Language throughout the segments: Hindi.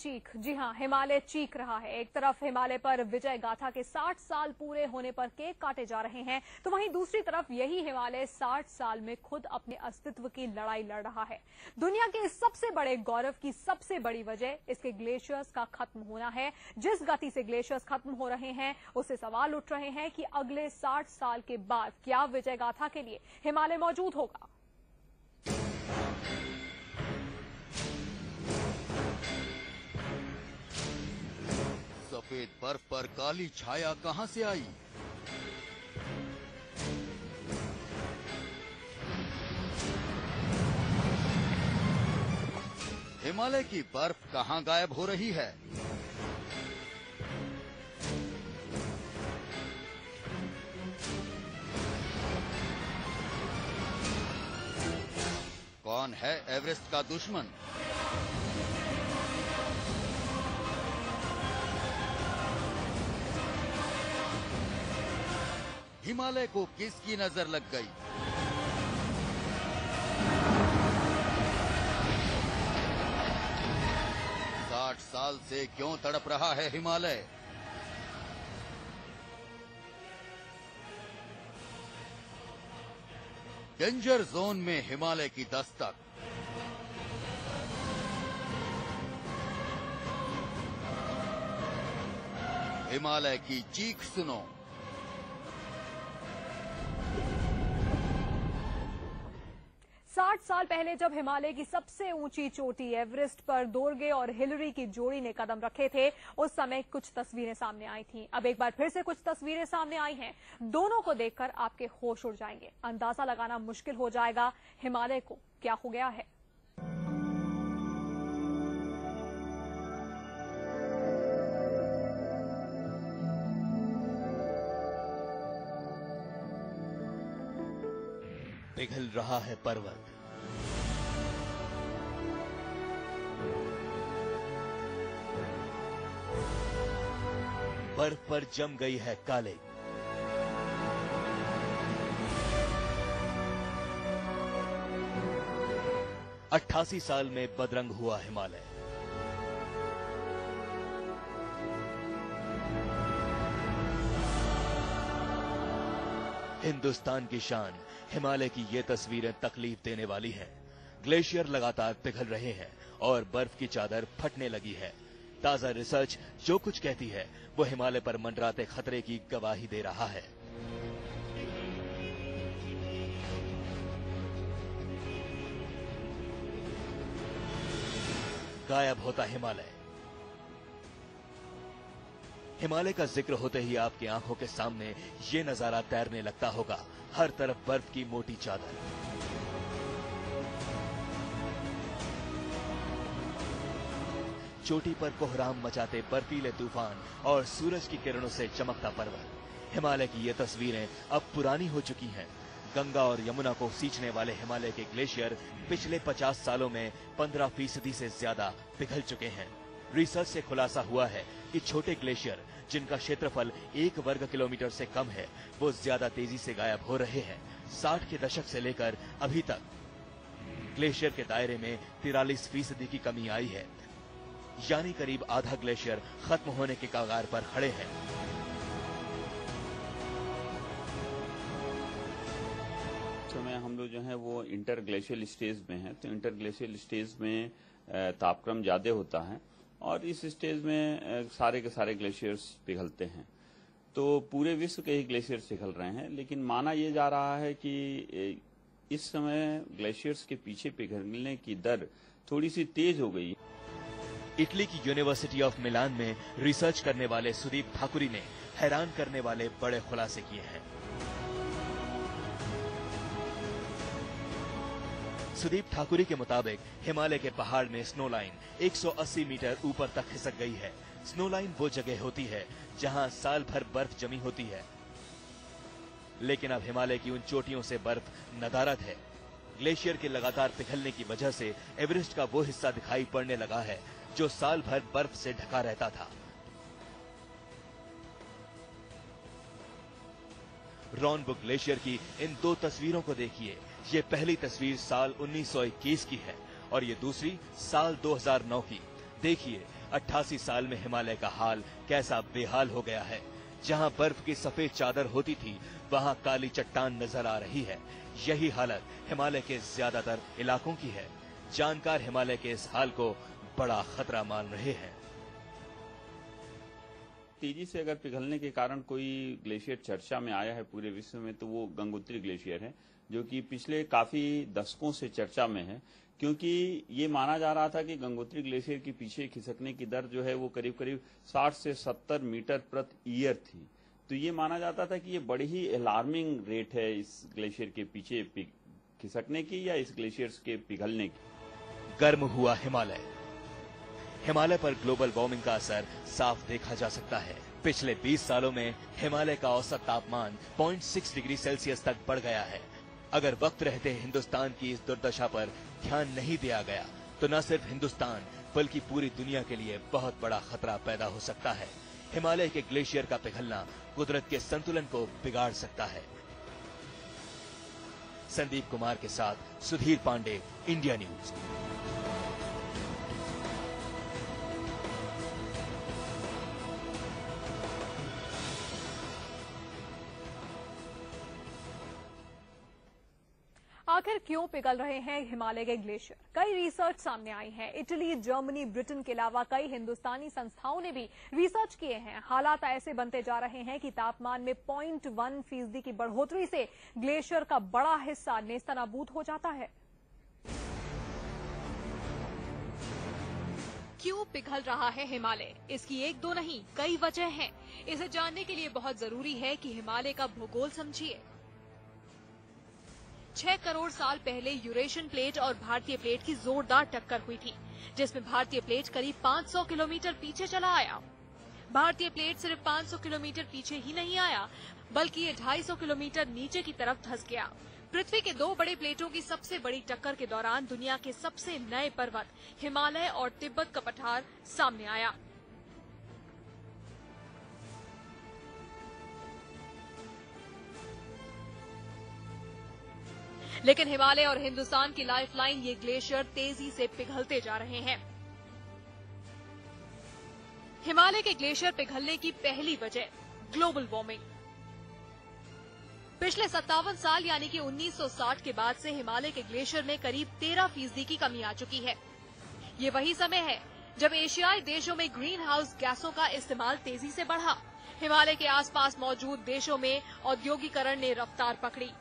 चीख। जी हां, हिमालय चीख रहा है। एक तरफ हिमालय पर विजय गाथा के 60 साल पूरे होने पर केक काटे जा रहे हैं, तो वहीं दूसरी तरफ यही हिमालय 60 साल में खुद अपने अस्तित्व की लड़ाई लड़ रहा है। दुनिया के इस सबसे बड़े गौरव की सबसे बड़ी वजह इसके ग्लेशियर्स का खत्म होना है। जिस गति से ग्लेशियर्स खत्म हो रहे हैं, उससे सवाल उठ रहे हैं कि अगले 60 साल के बाद क्या विजय गाथा के लिए हिमालय मौजूद होगा। सफेद बर्फ पर काली छाया कहां से आई? हिमालय की बर्फ कहां गायब हो रही है? कौन है एवरेस्ट का दुश्मन? हिमालय को किसकी नजर लग गई? साठ साल से क्यों तड़प रहा है हिमालय? डेंजर जोन में हिमालय की दस्तक। हिमालय की चीख सुनो। साल पहले जब हिमालय की सबसे ऊंची चोटी एवरेस्ट पर दोर्गे और हिलरी की जोड़ी ने कदम रखे थे, उस समय कुछ तस्वीरें सामने आई थीं। अब एक बार फिर से कुछ तस्वीरें सामने आई हैं। दोनों को देखकर आपके होश उड़ जाएंगे। अंदाजा लगाना मुश्किल हो जाएगा हिमालय को क्या हो गया है। पिघल रहा है पर्वत, बर्फ पर जम गई है काले। अट्ठासी साल में बदरंग हुआ हिमालय। हिंदुस्तान की शान हिमालय की ये तस्वीरें तकलीफ देने वाली हैं। ग्लेशियर लगातार पिघल रहे हैं और बर्फ की चादर फटने लगी है। ताजा रिसर्च जो कुछ कहती है वो हिमालय पर मंडराते खतरे की गवाही दे रहा है। गायब होता हिमालय। हिमालय का जिक्र होते ही आपकी आंखों के सामने ये नजारा तैरने लगता होगा। हर तरफ बर्फ की मोटी चादर। चोटी पर कोहराम मचाते बर्फीले तूफान और सूरज की किरणों से चमकता पर्वत। हिमालय की ये तस्वीरें अब पुरानी हो चुकी हैं। गंगा और यमुना को सींचने वाले हिमालय के ग्लेशियर पिछले 50 सालों में 15% से ज्यादा पिघल चुके हैं। रिसर्च से खुलासा हुआ है कि छोटे ग्लेशियर जिनका क्षेत्रफल 1 वर्ग किलोमीटर से कम है, वो ज्यादा तेजी से गायब हो रहे हैं। 60 के दशक से लेकर अभी तक ग्लेशियर के दायरे में 43% की कमी आई है, यानी करीब आधा ग्लेशियर खत्म होने के कगार पर खड़े हैं। समय हम लोग जो है वो इंटर ग्लेशियल स्टेज में है, तो इंटर ग्लेशियल स्टेज में तापक्रम ज्यादा होता है और इस स्टेज में सारे के सारे ग्लेशियर्स पिघलते हैं। तो पूरे विश्व के ही ग्लेशियर्स पिघल रहे हैं, लेकिन माना यह जा रहा है कि इस समय ग्लेशियर्स के पीछे पिघलने की दर थोड़ी सी तेज हो गई। इटली की यूनिवर्सिटी ऑफ मिलान में रिसर्च करने वाले सुदीप ठाकुरी ने हैरान करने वाले बड़े खुलासे किए हैं। सुदीप ठाकुरी के मुताबिक हिमालय के पहाड़ में स्नो लाइन 180 मीटर ऊपर तक खिसक गई है। स्नो लाइन वो जगह होती है जहां साल भर बर्फ जमी होती है, लेकिन अब हिमालय की उन चोटियों से बर्फ नदारद है। ग्लेशियर के लगातार पिघलने की वजह से एवरेस्ट का वो हिस्सा दिखाई पड़ने लगा है जो साल भर बर्फ से ढका रहता था। रॉनबुक ग्लेशियर की इन दो तस्वीरों को देखिए। ये पहली तस्वीर साल 1921 की है और ये दूसरी साल 2009 की। देखिए 88 साल में हिमालय का हाल कैसा बेहाल हो गया है। जहां बर्फ की सफेद चादर होती थी, वहां काली चट्टान नजर आ रही है। यही हालत हिमालय के ज्यादातर इलाकों की है। जानकार हिमालय के इस हाल को बड़ा खतरा मान रहे हैं। तेजी से अगर पिघलने के कारण कोई ग्लेशियर चर्चा में आया है पूरे विश्व में, तो वो गंगोत्री ग्लेशियर है, जो कि पिछले काफी दशकों से चर्चा में है, क्योंकि ये माना जा रहा था कि गंगोत्री ग्लेशियर के पीछे खिसकने की दर जो है वो करीब करीब 60 से 70 मीटर प्रति ईयर थी। तो ये माना जाता था कि ये बड़ी ही अलार्मिंग रेट है इस ग्लेशियर के पीछे खिसकने की या इस ग्लेशियर्स के पिघलने की। गर्म हुआ हिमालय। हिमालय पर ग्लोबल वार्मिंग का असर साफ देखा जा सकता है। पिछले 20 सालों में हिमालय का औसत तापमान 0.6 डिग्री सेल्सियस तक बढ़ गया है। अगर वक्त रहते हिंदुस्तान की इस दुर्दशा पर ध्यान नहीं दिया गया तो न सिर्फ हिंदुस्तान बल्कि पूरी दुनिया के लिए बहुत बड़ा खतरा पैदा हो सकता है। हिमालय के ग्लेशियर का पिघलना कुदरत के संतुलन को बिगाड़ सकता है। संदीप कुमार के साथ सुधीर पांडे, इंडिया न्यूज। आखिर क्यों पिघल रहे हैं हिमालय के ग्लेशियर? कई रिसर्च सामने आई है। इटली, जर्मनी, ब्रिटेन के अलावा कई हिंदुस्तानी संस्थाओं ने भी रिसर्च किए हैं। हालात ऐसे बनते जा रहे हैं कि तापमान में 0.1% की बढ़ोतरी से ग्लेशियर का बड़ा हिस्सा नेस्तनाबूद हो जाता है। क्यों पिघल रहा है हिमालय? इसकी एक दो नहीं, कई वजह हैं। इसे जानने के लिए बहुत जरूरी है कि हिमालय का भूगोल समझिए। 6 करोड़ साल पहले यूरेशियन प्लेट और भारतीय प्लेट की जोरदार टक्कर हुई थी, जिसमें भारतीय प्लेट करीब 500 किलोमीटर पीछे चला आया। भारतीय प्लेट सिर्फ 500 किलोमीटर पीछे ही नहीं आया, बल्कि ये 250 किलोमीटर नीचे की तरफ धंस गया। पृथ्वी के 2 बड़े प्लेटों की सबसे बड़ी टक्कर के दौरान दुनिया के सबसे नए पर्वत हिमालय और तिब्बत का पठार सामने आया। लेकिन हिमालय और हिंदुस्तान की लाइफलाइन ये ग्लेशियर तेजी से पिघलते जा रहे हैं। हिमालय के ग्लेशियर पिघलने की पहली वजह ग्लोबल वार्मिंग। पिछले 57 साल यानी कि 1960 के बाद से हिमालय के ग्लेशियर में करीब 13% की कमी आ चुकी है। ये वही समय है जब एशियाई देशों में ग्रीन हाउस गैसों का इस्तेमाल तेजी से बढ़ा। हिमालय के आसपास मौजूद देशों में औद्योगिकरण ने रफ्तार पकड़ी।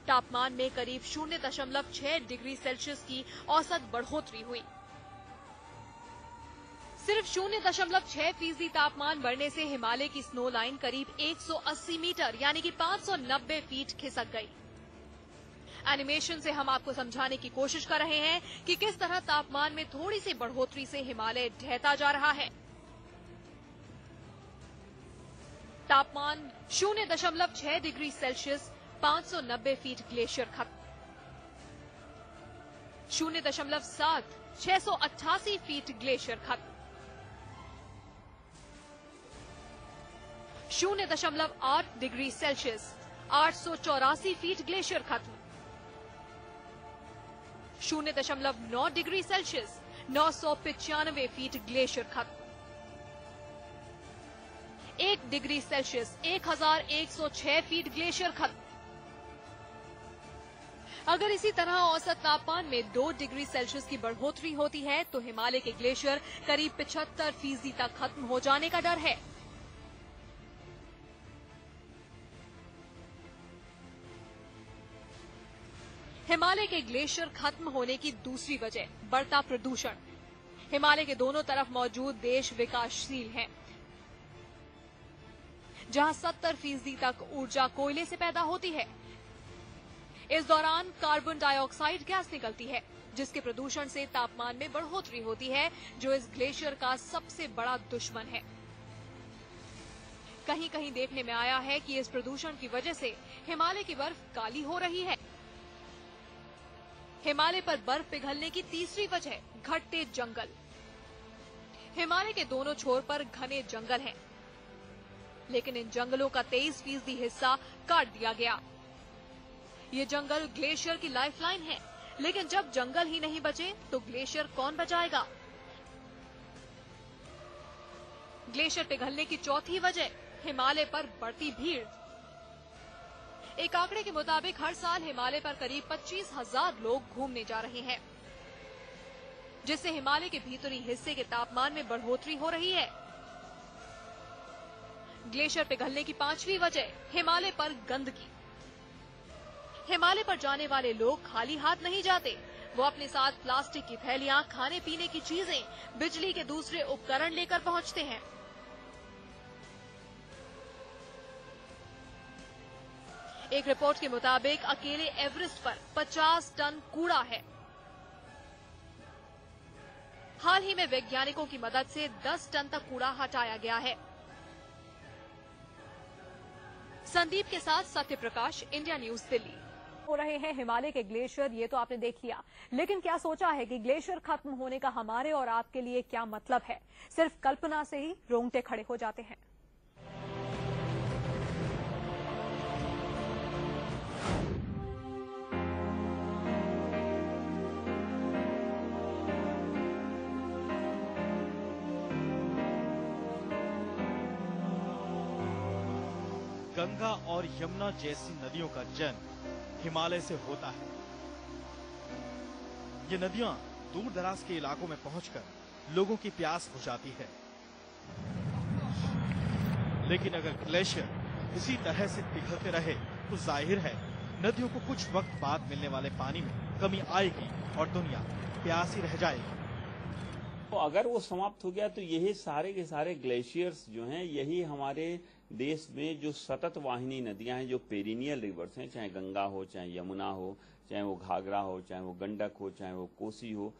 तापमान में करीब 0.6 डिग्री सेल्सियस की औसत बढ़ोतरी हुई। सिर्फ 0.6% तापमान बढ़ने से हिमालय की स्नो लाइन करीब 180 मीटर यानी कि 590 फीट खिसक गई। एनिमेशन से हम आपको समझाने की कोशिश कर रहे हैं कि किस तरह तापमान में थोड़ी सी बढ़ोतरी से हिमालय ढहता जा रहा है। तापमान 0.6 डिग्री सेल्सियस, 590 फीट ग्लेशियर खत्म। 0.7 688 फीट ग्लेशियर खत्म। 0.8 डिग्री सेल्सियस, 884 फीट ग्लेशियर खत्म। 0.9 डिग्री सेल्सियस, 995 फीट ग्लेशियर खत्म। 1 डिग्री सेल्सियस, 1106 फीट ग्लेशियर खत्म। अगर इसी तरह औसत तापमान में 2 डिग्री सेल्सियस की बढ़ोतरी होती है तो हिमालय के ग्लेशियर करीब 75% तक खत्म हो जाने का डर है। हिमालय के ग्लेशियर खत्म होने की दूसरी वजह बढ़ता प्रदूषण। हिमालय के दोनों तरफ मौजूद देश विकासशील हैं, जहां 70% तक ऊर्जा कोयले से पैदा होती है। इस दौरान कार्बन डाइऑक्साइड गैस निकलती है, जिसके प्रदूषण से तापमान में बढ़ोतरी होती है, जो इस ग्लेशियर का सबसे बड़ा दुश्मन है। कहीं कहीं देखने में आया है कि इस प्रदूषण की वजह से हिमालय की बर्फ काली हो रही है। हिमालय पर बर्फ पिघलने की तीसरी वजह घटते जंगल। हिमालय के दोनों छोर पर घने जंगल हैं, लेकिन इन जंगलों का 23% हिस्सा काट दिया गया। ये जंगल ग्लेशियर की लाइफलाइन है, लेकिन जब जंगल ही नहीं बचे तो ग्लेशियर कौन बचाएगा? ग्लेशियर पिघलने की चौथी वजह, हिमालय पर बढ़ती भीड़। एक आंकड़े के मुताबिक हर साल हिमालय पर करीब 25,000 लोग घूमने जा रहे हैं, जिससे हिमालय के भीतरी हिस्से के तापमान में बढ़ोतरी हो रही है। ग्लेशियर पिघलने की पांचवी वजह, हिमालय पर गंदगी। हिमालय पर जाने वाले लोग खाली हाथ नहीं जाते, वो अपने साथ प्लास्टिक की थैलियां, खाने पीने की चीजें, बिजली के दूसरे उपकरण लेकर पहुंचते हैं। एक रिपोर्ट के मुताबिक अकेले एवरेस्ट पर 50 टन कूड़ा है। हाल ही में वैज्ञानिकों की मदद से 10 टन तक कूड़ा हटाया गया है। संदीप के साथ सत्य प्रकाश, इंडिया न्यूज, दिल्ली। हो रहे हैं हिमालय के ग्लेशियर, ये तो आपने देख लिया, लेकिन क्या सोचा है कि ग्लेशियर खत्म होने का हमारे और आपके लिए क्या मतलब है? सिर्फ कल्पना से ही रोंगटे खड़े हो जाते हैं। गंगा और यमुना जैसी नदियों का जन्म हिमालय से होता है। ये नदियां दूर दराज के इलाकों में पहुंचकर लोगों की प्यास बुझाती है। लेकिन अगर ग्लेशियर इसी तरह से पिघलते रहे तो जाहिर है नदियों को कुछ वक्त बाद मिलने वाले पानी में कमी आएगी और दुनिया प्यासी रह जाएगी। तो अगर वो समाप्त हो गया तो यही सारे के सारे ग्लेशियर्स जो हैं, यही हमारे देश में जो सतत वाहिनी नदियां हैं, जो पेरिनियल रिवर्स हैं, चाहे गंगा हो, चाहे यमुना हो, चाहे वो घाघरा हो, चाहे वो गंडक हो, चाहे वो कोसी हो,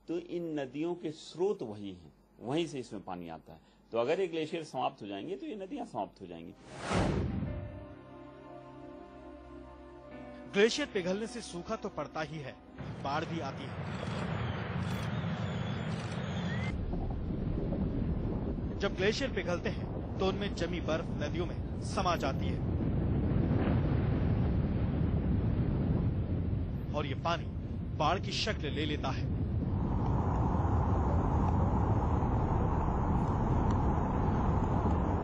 तो इन नदियों के स्रोत वही हैं, वहीं से इसमें पानी आता है। तो अगर ये ग्लेशियर समाप्त हो जाएंगे तो ये नदियां समाप्त हो जाएंगी। ग्लेशियर पिघलने से सूखा तो पड़ता ही है, बाढ़ भी आती है। जब ग्लेशियर पिघलते हैं तो उनमें जमी बर्फ नदियों में समा जाती है और ये पानी बाढ़ की शक्ल ले लेता है।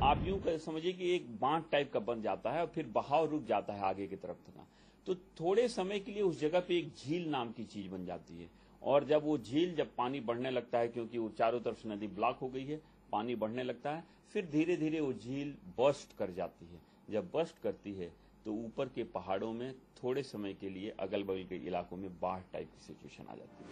आप यूं समझिए कि एक बांध टाइप का बन जाता है और फिर बहाव रुक जाता है आगे की तरफ तक। तो थोड़े समय के लिए उस जगह पे एक झील नाम की चीज बन जाती है, और जब वो झील, जब पानी बढ़ने लगता है, क्योंकि वो चारों तरफ से नदी ब्लॉक हो गई है, पानी बढ़ने लगता है, फिर धीरे धीरे वो झील बर्स्ट कर जाती है। जब बर्स्ट करती है तो ऊपर के पहाड़ों में थोड़े समय के लिए अगल बगल के इलाकों में बाढ़ टाइप की सिचुएशन आ जाती है।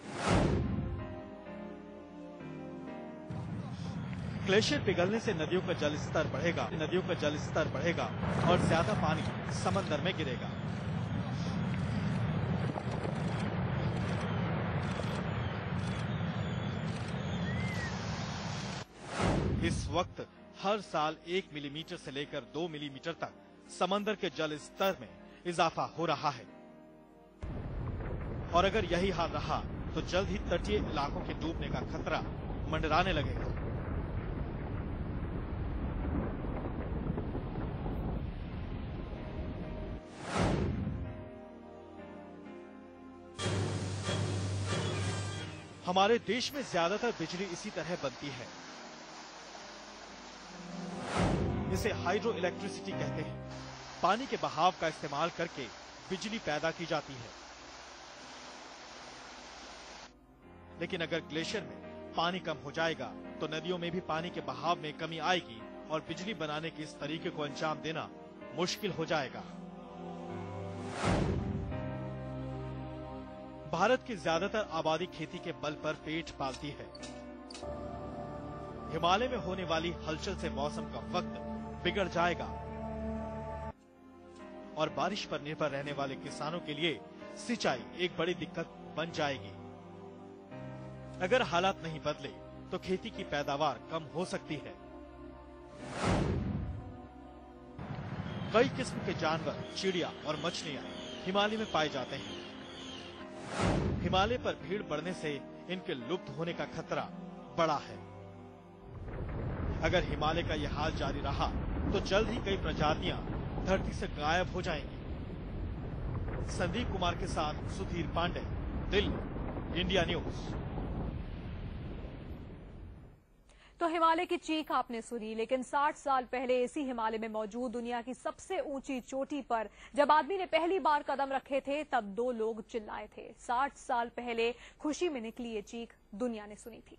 ग्लेशियर पिघलने से नदियों का जल स्तर बढ़ेगा, नदियों का जल स्तर बढ़ेगा और ज्यादा पानी समंदर में गिरेगा। इस वक्त हर साल 1 मिलीमीटर से लेकर 2 मिलीमीटर तक समंदर के जल स्तर में इजाफा हो रहा है और अगर यही हाल रहा तो जल्द ही तटीय इलाकों के डूबने का खतरा मंडराने लगेगा। हमारे देश में ज्यादातर बिजली इसी तरह बनती है। इसे हाइड्रो इलेक्ट्रिसिटी कहते हैं। पानी के बहाव का इस्तेमाल करके बिजली पैदा की जाती है। लेकिन अगर ग्लेशियर में पानी कम हो जाएगा तो नदियों में भी पानी के बहाव में कमी आएगी और बिजली बनाने के इस तरीके को अंजाम देना मुश्किल हो जाएगा। भारत की ज्यादातर आबादी खेती के बल पर पेट पालती है। हिमालय में होने वाली हलचल से मौसम का वक्त बिगड़ जाएगा और बारिश पर निर्भर रहने वाले किसानों के लिए सिंचाई एक बड़ी दिक्कत बन जाएगी। अगर हालात नहीं बदले तो खेती की पैदावार कम हो सकती है। कई किस्म के जानवर, चिड़िया और मछलियां हिमालय में पाए जाते हैं। हिमालय पर भीड़ बढ़ने से इनके लुप्त होने का खतरा बड़ा है। अगर हिमालय का यह हाल जारी रहा तो जल्द ही कई प्रजातियां धरती से गायब हो जाएंगी। संदीप कुमार के साथ सुधीर पांडे, दिल्ली, इंडिया न्यूज। तो हिमालय की चीख आपने सुनी, लेकिन 60 साल पहले इसी हिमालय में मौजूद दुनिया की सबसे ऊंची चोटी पर जब आदमी ने पहली बार कदम रखे थे तब 2 लोग चिल्लाए थे। 60 साल पहले खुशी में निकली ये चीख दुनिया ने सुनी थी।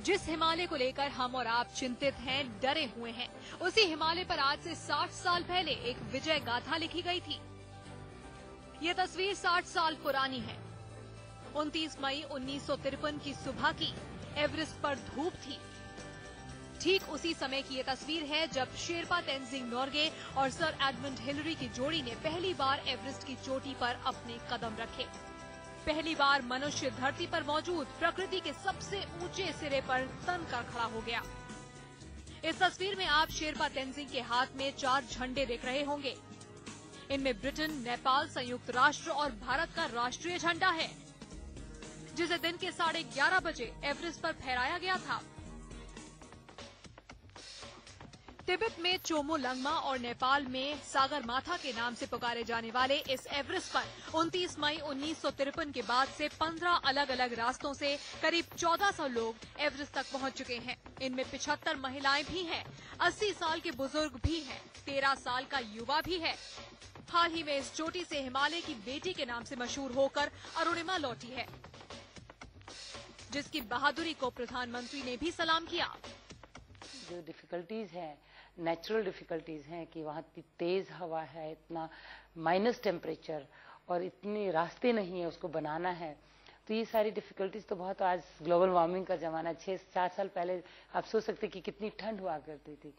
जिस हिमालय को लेकर हम और आप चिंतित हैं, डरे हुए हैं, उसी हिमालय पर आज से 60 साल पहले एक विजय गाथा लिखी गई थी। ये तस्वीर 60 साल पुरानी है। 29 मई 1953 की सुबह की एवरेस्ट पर धूप थी। ठीक उसी समय की ये तस्वीर है जब शेरपा तेंजिंग नोर्गे और सर एडमंड हिलरी की जोड़ी ने पहली बार एवरेस्ट की चोटी पर अपने कदम रखे। पहली बार मनुष्य धरती पर मौजूद प्रकृति के सबसे ऊंचे सिरे पर तन कर खड़ा हो गया। इस तस्वीर में आप शेरपा तेंजिंग के हाथ में 4 झंडे देख रहे होंगे। इनमें ब्रिटेन, नेपाल, संयुक्त राष्ट्र और भारत का राष्ट्रीय झंडा है, जिसे दिन के 11:30 बजे एवरेस्ट पर फहराया गया था। तिब्बत में चोमोलंगमा और नेपाल में सागरमाथा के नाम से पुकारे जाने वाले इस एवरेस्ट पर 29 मई 1953 के बाद से 15 अलग अलग रास्तों से करीब 1400 लोग एवरेस्ट तक पहुंच चुके हैं। इनमें 75 महिलाएं भी हैं, 80 साल के बुजुर्ग भी हैं, 13 साल का युवा भी है। हाल ही में इस चोटी से हिमालय की बेटी के नाम से मशहूर होकर अरुणिमा लौटी है, जिसकी बहादुरी को प्रधानमंत्री ने भी सलाम किया। जो डिफिकल्टीज हैं, नेचुरल डिफिकल्टीज हैं कि वहाँ इतनी तेज हवा है, इतना माइनस टेम्परेचर और इतने रास्ते नहीं है उसको बनाना है, तो ये सारी डिफिकल्टीज तो बहुत। आज ग्लोबल वार्मिंग का जमाना, 6-4 साल पहले आप सोच सकते कि कितनी ठंड हुआ करती थी।